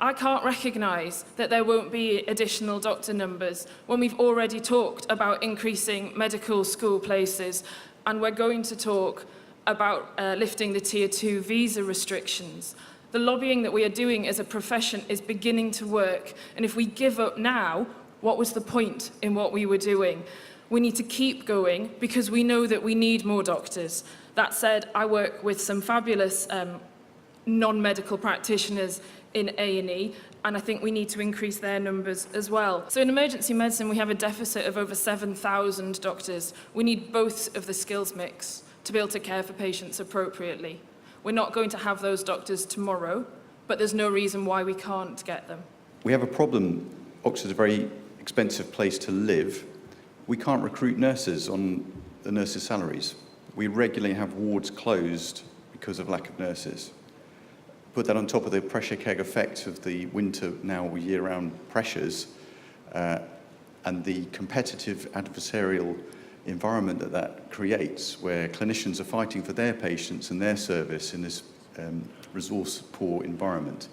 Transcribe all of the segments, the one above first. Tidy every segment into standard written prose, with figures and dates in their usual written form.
I can't recognise that there won't be additional doctor numbers when we've already talked about increasing medical school places, and we're going to talk about lifting the Tier 2 visa restrictions. The lobbying that we are doing as a profession is beginning to work, and if we give up now, what was the point in what we were doing? We need to keep going because we know that we need more doctors. That said, I work with some fabulous non-medical practitioners in A&E, and I think we need to increase their numbers as well. So in emergency medicine, we have a deficit of over 7,000 doctors. We need both of the skills mix to be able to care for patients appropriately. We're not going to have those doctors tomorrow, but there's no reason why we can't get them. We have a problem. Oxford's a very expensive place to live. We can't recruit nurses on the nurses' salaries. We regularly have wards closed because of lack of nurses. Put that on top of the pressure keg effect of the winter, now year-round pressures, and the competitive adversarial environment that creates, where clinicians are fighting for their patients and their service in this resource-poor environment.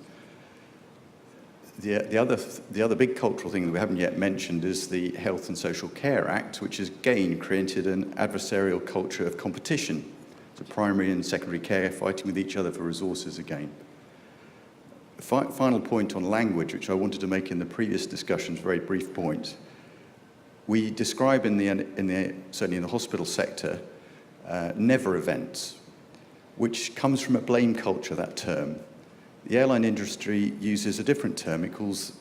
The other big cultural thing that we haven't yet mentioned is the Health and Social Care Act, which has again created an adversarial culture of competition. So primary and secondary care fighting with each other for resources again. Final point on language, which I wanted to make in the previous discussions, very brief point. We describe certainly in the hospital sector, never events, which comes from a blame culture, that term. The airline industry uses a different term. It calls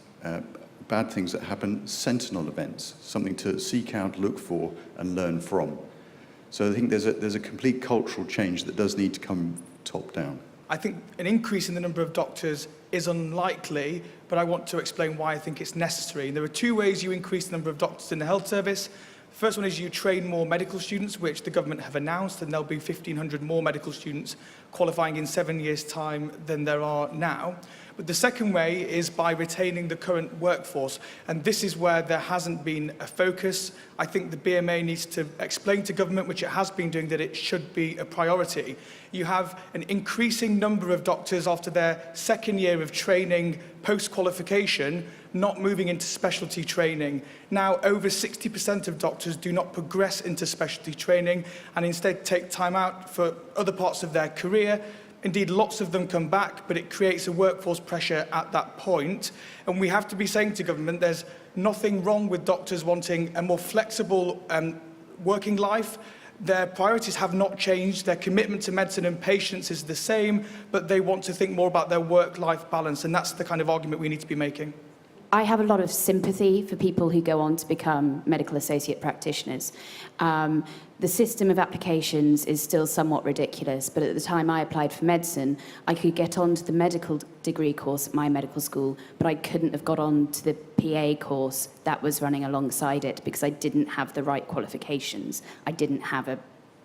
bad things that happen sentinel events, something to seek out, look for, and learn from. So I think there's a complete cultural change that does need to come top down. I think an increase in the number of doctors is unlikely, but I want to explain why I think it's necessary. There are two ways you increase the number of doctors in the health service. First one is you train more medical students, which the government have announced, and there'll be 1,500 more medical students qualifying in 7 years' time than there are now. But the second way is by retaining the current workforce, and this is where there hasn't been a focus. I think the BMA needs to explain to government, which it has been doing, that it should be a priority. You have an increasing number of doctors after their second year of training post-qualification not moving into specialty training. Now, over 60% of doctors do not progress into specialty training and instead take time out for other parts of their career. Indeed, lots of them come back, but it creates a workforce pressure at that point. And we have to be saying to government, there's nothing wrong with doctors wanting a more flexible working life. Their priorities have not changed. Their commitment to medicine and patients is the same, but they want to think more about their work-life balance. And that's the kind of argument we need to be making. I have a lot of sympathy for people who go on to become medical associate practitioners. The system of applications is still somewhat ridiculous, but at the time I applied for medicine, I could get onto the medical degree course at my medical school, but I couldn't have got on to the PA course that was running alongside it because I didn't have the right qualifications. I didn't have a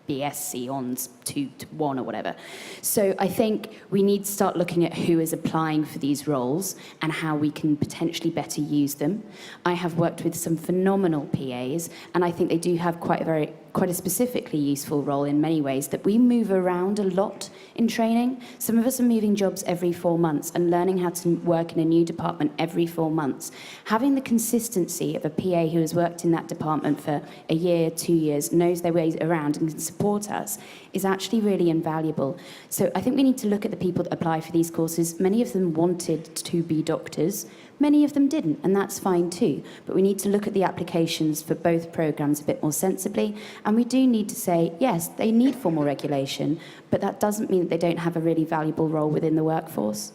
BSc Hons 2 to 1 or whatever. So I think we need to start looking at who is applying for these roles and how we can potentially better use them. I have worked with some phenomenal PAs, and I think they do have quite a specifically useful role in many ways, that we move around a lot in training. Some of us are moving jobs every 4 months and learning how to work in a new department every 4 months. Having the consistency of a PA who has worked in that department for a year, 2 years, knows their ways around and can support us is actually really invaluable. So I think we need to look at the people that apply for these courses. Many of them wanted to be doctors. Many of them didn't, and that's fine too. But we need to look at the applications for both programmes a bit more sensibly. And we do need to say, yes, they need formal regulation, but that doesn't mean that they don't have a really valuable role within the workforce.